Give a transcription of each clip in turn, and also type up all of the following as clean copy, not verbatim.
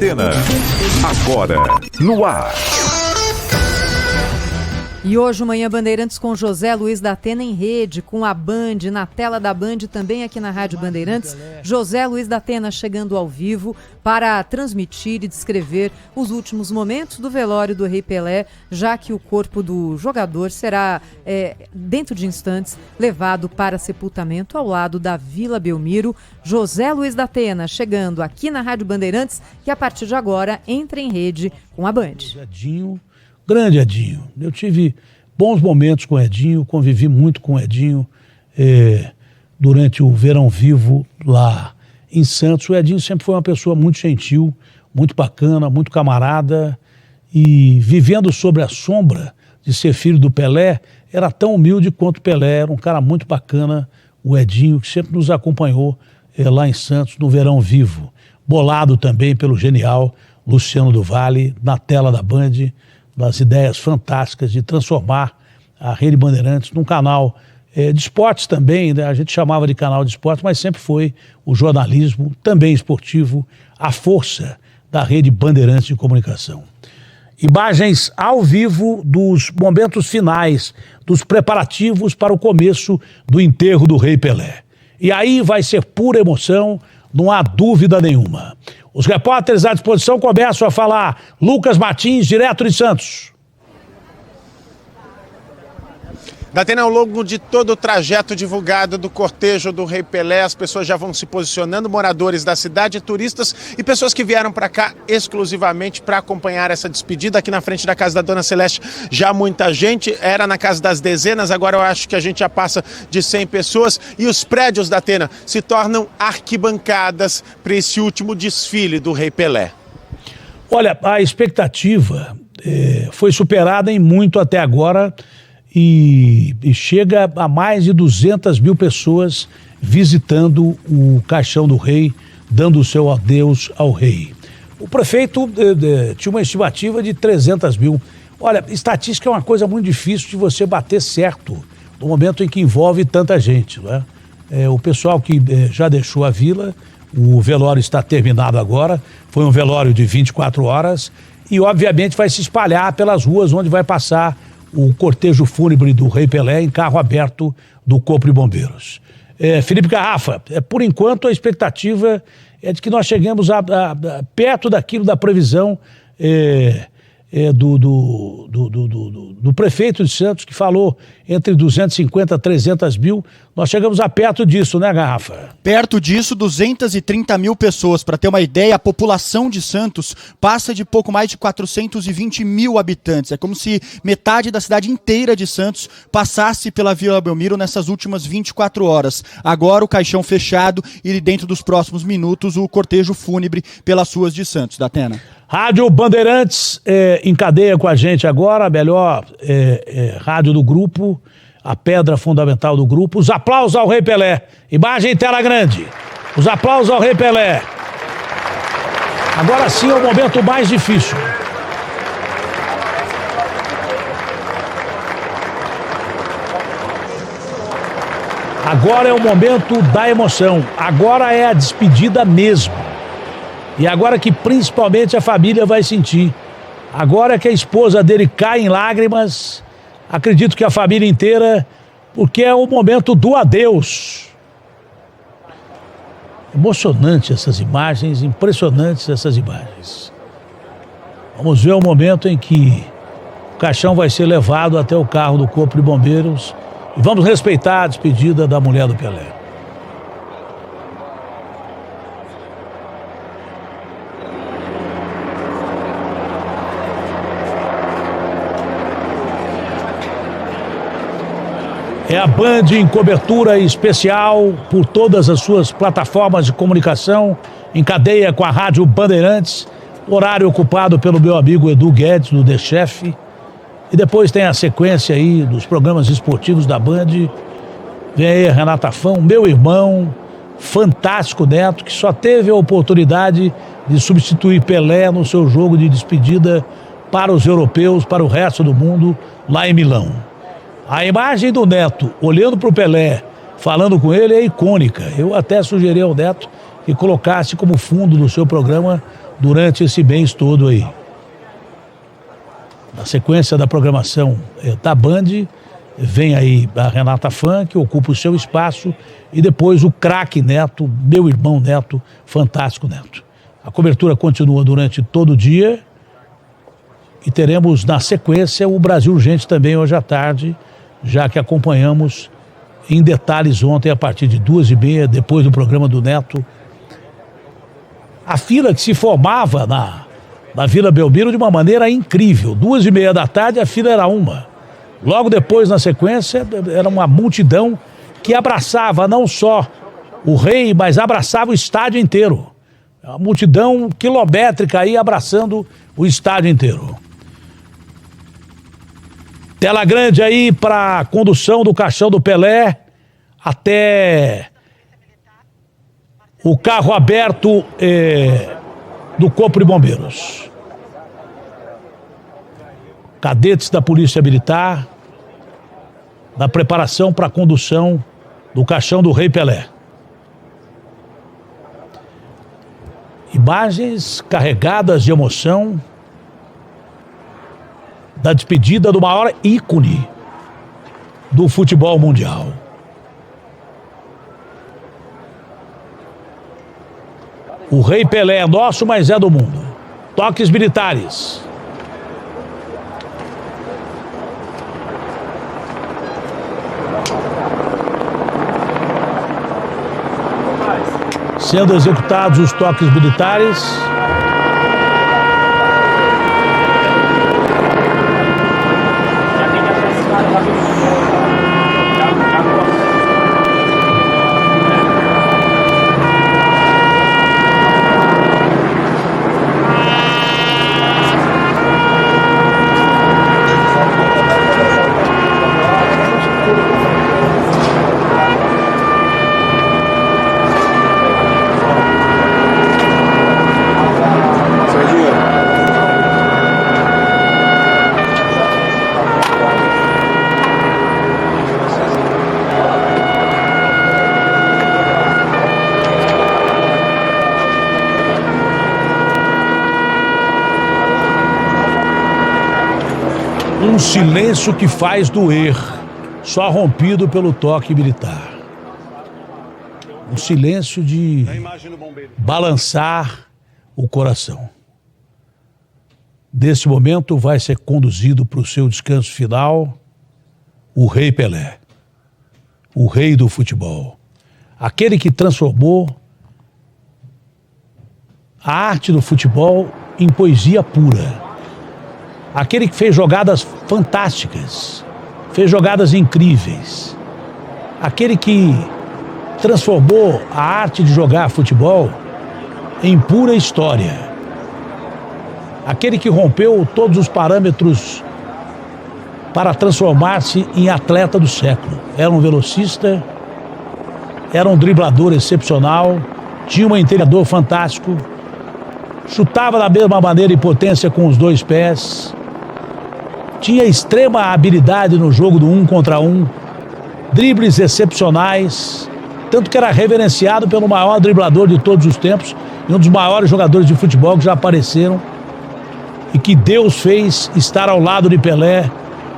Atena. Agora, no ar. E hoje o Manhã Bandeirantes com José Luiz da Atena em rede, com a Band, na tela da Band, também aqui na Rádio Bandeirantes. José Luiz da Atena chegando ao vivo para transmitir e descrever os últimos momentos do velório do Rei Pelé, já que o corpo do jogador será, dentro de instantes, levado para sepultamento ao lado da Vila Belmiro. José Luiz da Atena chegando aqui na Rádio Bandeirantes, que a partir de agora entra em rede com a Band. Grande Edinho. Eu tive bons momentos com o Edinho, convivi muito com o Edinho durante o Verão Vivo lá em Santos. O Edinho sempre foi uma pessoa muito gentil, muito bacana, muito camarada, e vivendo sobre a sombra de ser filho do Pelé, era tão humilde quanto o Pelé. Era um cara muito bacana, o Edinho, que sempre nos acompanhou lá em Santos no Verão Vivo. Bolado também pelo genial Luciano do Vale, na tela da Band, das ideias fantásticas de transformar a Rede Bandeirantes num canal de esportes também, né? A gente chamava de canal de esportes, mas sempre foi o jornalismo, também esportivo, a força da Rede Bandeirantes de comunicação. Imagens ao vivo dos momentos finais, dos preparativos para o começo do enterro do Rei Pelé. E aí vai ser pura emoção, não há dúvida nenhuma. Os repórteres à disposição começam a falar. Lucas Martins, direto de Santos. Datena, ao longo de todo o trajeto divulgado do cortejo do Rei Pelé, as pessoas já vão se posicionando, moradores da cidade, turistas e pessoas que vieram para cá exclusivamente para acompanhar essa despedida. Aqui na frente da casa da Dona Celeste já muita gente, era na casa das dezenas, agora eu acho que a gente já passa de 100 pessoas e os prédios da Atena se tornam arquibancadas para esse último desfile do Rei Pelé. Olha, a expectativa foi superada em muito até agora. E chega a mais de 200 mil pessoas visitando o caixão do rei, dando o seu adeus ao rei. O prefeito tinha uma estimativa de 300 mil. Olha, estatística é uma coisa muito difícil de você bater certo no momento em que envolve tanta gente, né? O pessoal que já deixou a vila, o velório está terminado agora, foi um velório de 24 horas e obviamente vai se espalhar pelas ruas onde vai passar o cortejo fúnebre do Rei Pelé em carro aberto do Corpo de Bombeiros. Felipe Garrafa, por enquanto a expectativa é de que nós cheguemos perto daquilo da previsão do prefeito de Santos, que falou entre 250 a 300 mil. Nós chegamos a perto disso, né, Garrafa? Perto disso, 230 mil pessoas. Para ter uma ideia, a população de Santos passa de pouco mais de 420 mil habitantes. É como se metade da cidade inteira de Santos passasse pela Vila Belmiro nessas últimas 24 horas. Agora o caixão fechado e dentro dos próximos minutos o cortejo fúnebre pelas ruas de Santos. Datena. Rádio Bandeirantes em cadeia com a gente agora, a melhor rádio do grupo, a pedra fundamental do grupo. Os aplausos ao Rei Pelé. Imagem em tela grande. Os aplausos ao Rei Pelé. Agora sim é o momento mais difícil. Agora é o momento da emoção. Agora é a despedida mesmo. E agora que principalmente a família vai sentir. Agora que a esposa dele cai em lágrimas, acredito que a família inteira, porque é o momento do adeus. Emocionante essas imagens, impressionantes essas imagens. Vamos ver o momento em que o caixão vai ser levado até o carro do Corpo de Bombeiros e vamos respeitar a despedida da mulher do Pelé. É a Band em cobertura especial por todas as suas plataformas de comunicação, em cadeia com a Rádio Bandeirantes, horário ocupado pelo meu amigo Edu Guedes, do The Chef. E depois tem a sequência aí dos programas esportivos da Band. Vem aí a Renata Fão, meu irmão, fantástico Neto, que só teve a oportunidade de substituir Pelé no seu jogo de despedida para os europeus, para o resto do mundo, lá em Milão. A imagem do Neto olhando para o Pelé, falando com ele, é icônica. Eu até sugeri ao Neto que colocasse como fundo do seu programa durante esse mês todo aí. Na sequência da programação da Band, vem aí a Renata Fã, que ocupa o seu espaço, e depois o craque Neto, meu irmão Neto, fantástico Neto. A cobertura continua durante todo o dia e teremos na sequência o Brasil Urgente também hoje à tarde, já que acompanhamos em detalhes ontem a partir de 2h30, depois do programa do Neto. A fila que se formava na Vila Belmiro de uma maneira incrível. 2h30 da tarde a fila era uma. Logo depois, na sequência, era uma multidão que abraçava não só o rei, mas abraçava o estádio inteiro. Uma multidão quilométrica aí abraçando o estádio inteiro. Tela grande aí para a condução do caixão do Pelé até o carro aberto do Corpo de Bombeiros. Cadetes da Polícia Militar na preparação para a condução do caixão do Rei Pelé. Imagens carregadas de emoção da despedida do maior ícone do futebol mundial. O Rei Pelé é nosso, mas é do mundo. Toques militares. Sendo executados os toques militares. Um silêncio que faz doer, só rompido pelo toque militar. Um silêncio de balançar o coração. Desse momento vai ser conduzido para o seu descanso final o Rei Pelé, o rei do futebol, aquele que transformou a arte do futebol em poesia pura. Aquele que fez jogadas fantásticas, fez jogadas incríveis. Aquele que transformou a arte de jogar futebol em pura história. Aquele que rompeu todos os parâmetros para transformar-se em atleta do século. Era um velocista, era um driblador excepcional, tinha um interior fantástico, chutava da mesma maneira e potência com os dois pés, tinha extrema habilidade no jogo do 1 contra 1, dribles excepcionais, tanto que era reverenciado pelo maior driblador de todos os tempos e um dos maiores jogadores de futebol que já apareceram e que Deus fez estar ao lado de Pelé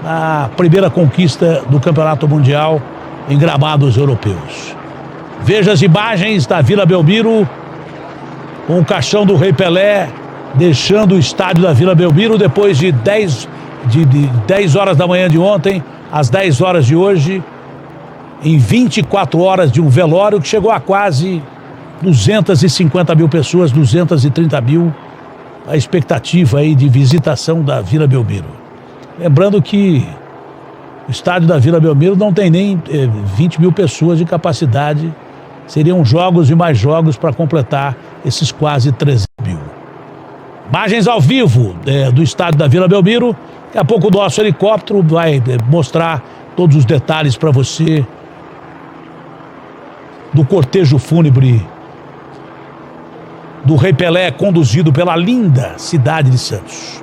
na primeira conquista do Campeonato Mundial em gramados europeus. Veja as imagens da Vila Belmiro com o caixão do Rei Pelé deixando o estádio da Vila Belmiro depois de 10 horas da manhã de ontem às 10 horas de hoje, em 24 horas de um velório que chegou a quase 250 mil pessoas, 230 mil, a expectativa aí de visitação da Vila Belmiro. Lembrando que o estádio da Vila Belmiro não tem nem 20 mil pessoas de capacidade, seriam jogos e mais jogos para completar esses quase 300 mil. Imagens ao vivo do estádio da Vila Belmiro. Daqui a pouco o nosso helicóptero vai mostrar todos os detalhes para você do cortejo fúnebre do Rei Pelé, conduzido pela linda cidade de Santos.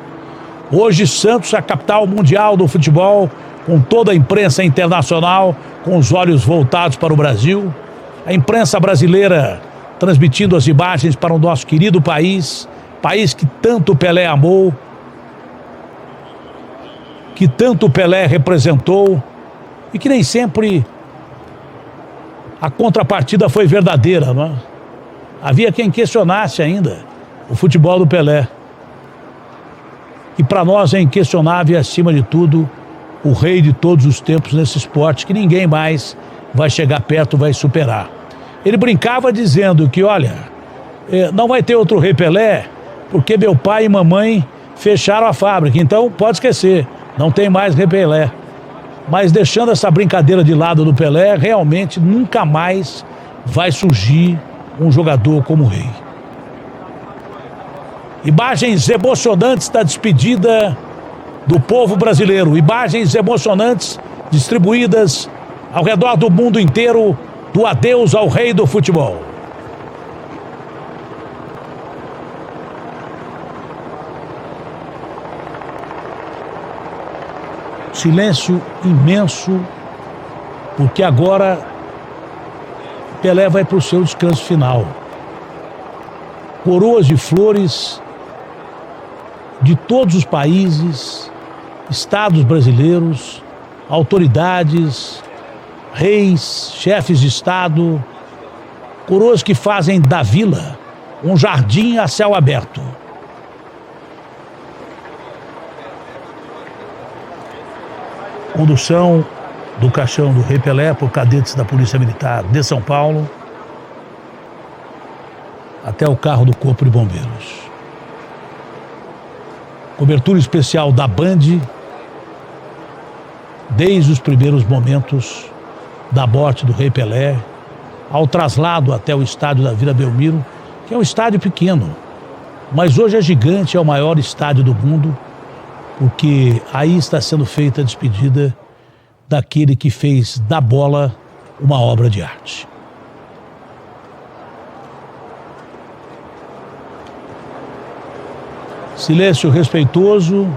Hoje Santos, a capital mundial do futebol, com toda a imprensa internacional, com os olhos voltados para o Brasil. A imprensa brasileira transmitindo as imagens para o nosso querido país, país que tanto Pelé amou, que tanto Pelé representou e que nem sempre a contrapartida foi verdadeira, não é? Havia quem questionasse ainda o futebol do Pelé. E para nós é inquestionável e, acima de tudo, o rei de todos os tempos nesse esporte, que ninguém mais vai chegar perto, vai superar. Ele brincava dizendo que, olha, não vai ter outro rei Pelé, porque meu pai e mamãe fecharam a fábrica, então pode esquecer, não tem mais rei Pelé. Mas deixando essa brincadeira de lado do Pelé, realmente nunca mais vai surgir um jogador como rei. Imagens emocionantes da despedida do povo brasileiro, imagens emocionantes distribuídas ao redor do mundo inteiro do adeus ao rei do futebol. Silêncio imenso, porque agora Pelé vai para o seu descanso final. Coroas de flores de todos os países, estados brasileiros, autoridades, reis, chefes de estado, coroas que fazem da vila um jardim a céu aberto. Condução do caixão do rei Pelé por cadetes da Polícia Militar de São Paulo até o carro do Corpo de Bombeiros. Cobertura especial da Band desde os primeiros momentos da morte do rei Pelé, ao traslado até o estádio da Vila Belmiro, que é um estádio pequeno, mas hoje é gigante, é o maior estádio do mundo, porque aí está sendo feita a despedida daquele que fez da bola uma obra de arte. Silêncio respeitoso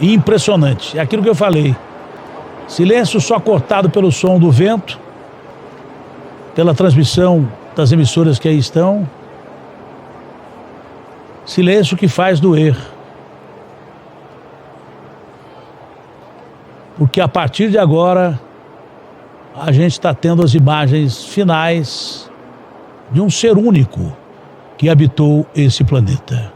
e impressionante. É aquilo que eu falei. Silêncio só cortado pelo som do vento, pela transmissão das emissoras que aí estão. Silêncio que faz doer. Porque a partir de agora, a gente está tendo as imagens finais de um ser único que habitou esse planeta.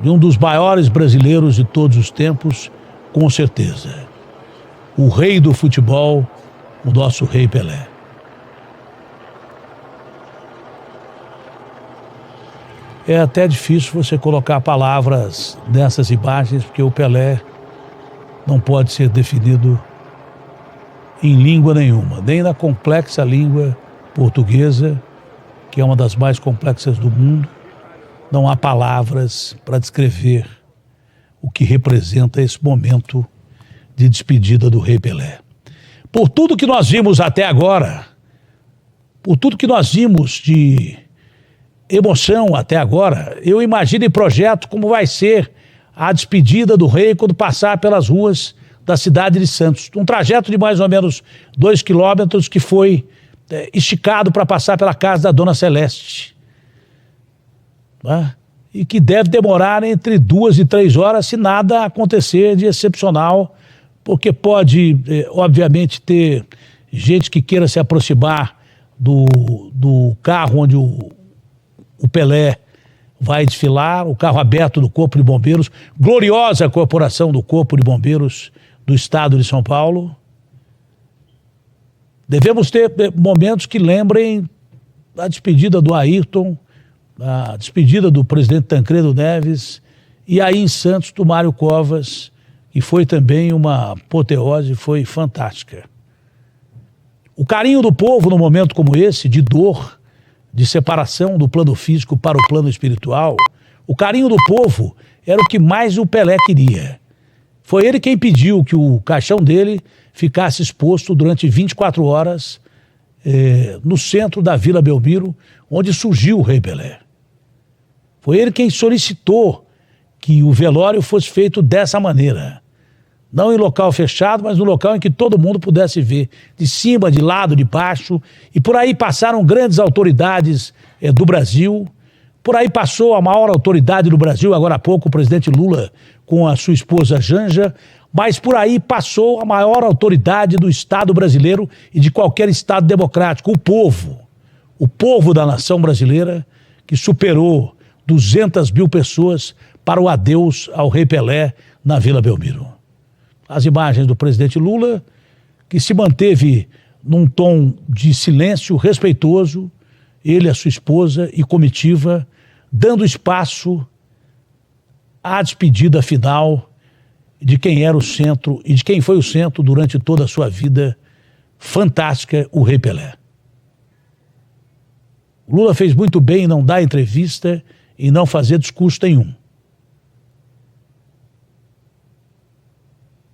De um dos maiores brasileiros de todos os tempos, com certeza. O rei do futebol, o nosso rei Pelé. É até difícil você colocar palavras nessas imagens, porque o Pelé não pode ser definido em língua nenhuma, nem na complexa língua portuguesa, que é uma das mais complexas do mundo. Não há palavras para descrever o que representa esse momento de despedida do rei Pelé. Por tudo que nós vimos até agora, por tudo que nós vimos de emoção até agora, eu imagino e projeto como vai ser a despedida do rei quando passar pelas ruas da cidade de Santos. Um trajeto de mais ou menos 2 quilômetros que foi esticado para passar pela casa da Dona Celeste. Né? E que deve demorar entre 2 e 3 horas se nada acontecer de excepcional, porque pode, obviamente, ter gente que queira se aproximar do carro onde o Pelé vai desfilar, o carro aberto do Corpo de Bombeiros, gloriosa corporação do Corpo de Bombeiros do Estado de São Paulo. Devemos ter momentos que lembrem a despedida do Ayrton, a despedida do presidente Tancredo Neves, e aí em Santos do Mário Covas, que foi também uma apoteose, foi fantástica. O carinho do povo num momento como esse, de dor, de separação do plano físico para o plano espiritual, o carinho do povo era o que mais o Pelé queria. Foi ele quem pediu que o caixão dele ficasse exposto durante 24 horas no centro da Vila Belmiro, onde surgiu o rei Pelé. Foi ele quem solicitou que o velório fosse feito dessa maneira, Não em local fechado, mas no local em que todo mundo pudesse ver, de cima, de lado, de baixo. E por aí passaram grandes autoridades do Brasil. Por aí passou a maior autoridade do Brasil, agora há pouco, o presidente Lula com a sua esposa Janja. Mas por aí passou a maior autoridade do Estado brasileiro e de qualquer Estado democrático, o povo da nação brasileira, que superou 200 mil pessoas para o adeus ao Rei Pelé na Vila Belmiro. As imagens do presidente Lula, que se manteve num tom de silêncio respeitoso, ele, a sua esposa e comitiva, dando espaço à despedida final de quem era o centro e de quem foi o centro durante toda a sua vida fantástica, o Rei Pelé. O Lula fez muito bem em não dar entrevista e não fazer discurso nenhum.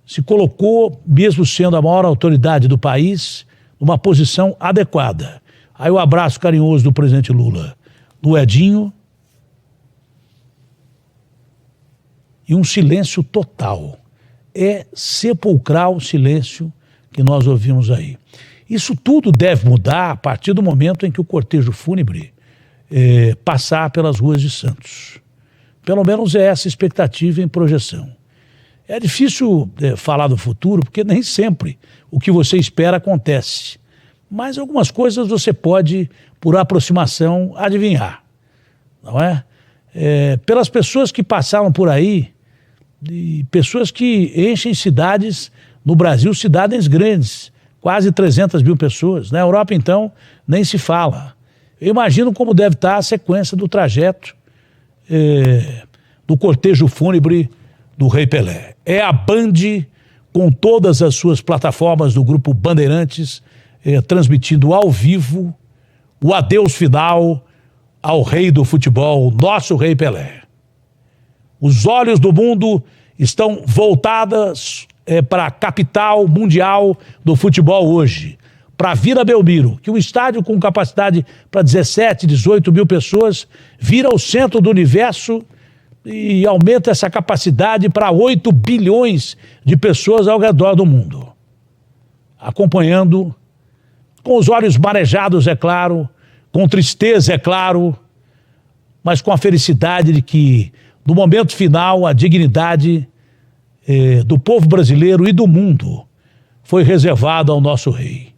Se colocou, mesmo sendo a maior autoridade do país, numa posição adequada. Aí o abraço carinhoso do presidente Lula no Edinho e um silêncio total. É sepulcral o silêncio que nós ouvimos aí. Isso tudo deve mudar a partir do momento em que o cortejo fúnebre passar pelas ruas de Santos. Pelo menos é essa expectativa em projeção. É difícil falar do futuro, porque nem sempre o que você espera acontece. Mas algumas coisas você pode, por aproximação, adivinhar. Não é? Pelas pessoas que passaram por aí, e pessoas que enchem cidades, no Brasil, cidades grandes, quase 300 mil pessoas. Na Europa, então, nem se fala. Eu imagino como deve estar a sequência do trajeto do cortejo fúnebre do Rei Pelé. É a Band, com todas as suas plataformas do Grupo Bandeirantes, transmitindo ao vivo o adeus final ao rei do futebol, nosso Rei Pelé. Os olhos do mundo estão voltados para a capital mundial do futebol hoje, para a Vila Belmiro, que um estádio com capacidade para 17, 18 mil pessoas vira o centro do universo e aumenta essa capacidade para 8 bilhões de pessoas ao redor do mundo. Acompanhando, com os olhos marejados, é claro, com tristeza, é claro, mas com a felicidade de que, no momento final, a dignidade do povo brasileiro e do mundo foi reservada ao nosso rei.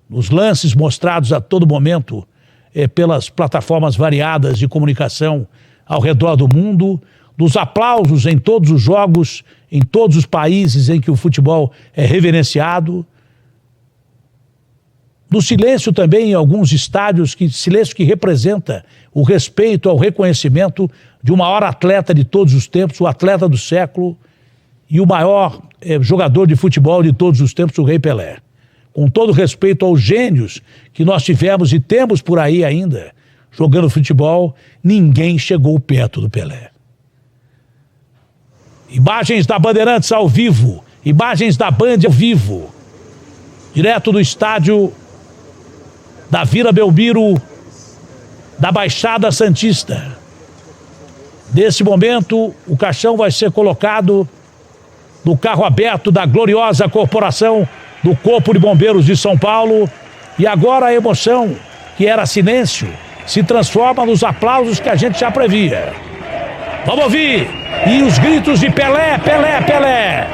Nos lances mostrados a todo momento pelas plataformas variadas de comunicação ao redor do mundo, dos aplausos em todos os jogos, em todos os países em que o futebol é reverenciado, do silêncio também em alguns estádios, silêncio que representa o respeito ao reconhecimento de um maior atleta de todos os tempos, o atleta do século e o maior jogador de futebol de todos os tempos, o Rei Pelé. Com todo respeito aos gênios que nós tivemos e temos por aí ainda, jogando futebol, ninguém chegou perto do Pelé. Imagens da Bandeirantes ao vivo, imagens da Band ao vivo, direto do estádio da Vila Belmiro, da Baixada Santista. Nesse momento, o caixão vai ser colocado no carro aberto da gloriosa corporação do Corpo de Bombeiros de São Paulo. E agora a emoção, que era silêncio, se transforma nos aplausos que a gente já previa. Vamos ouvir! E os gritos de Pelé, Pelé, Pelé!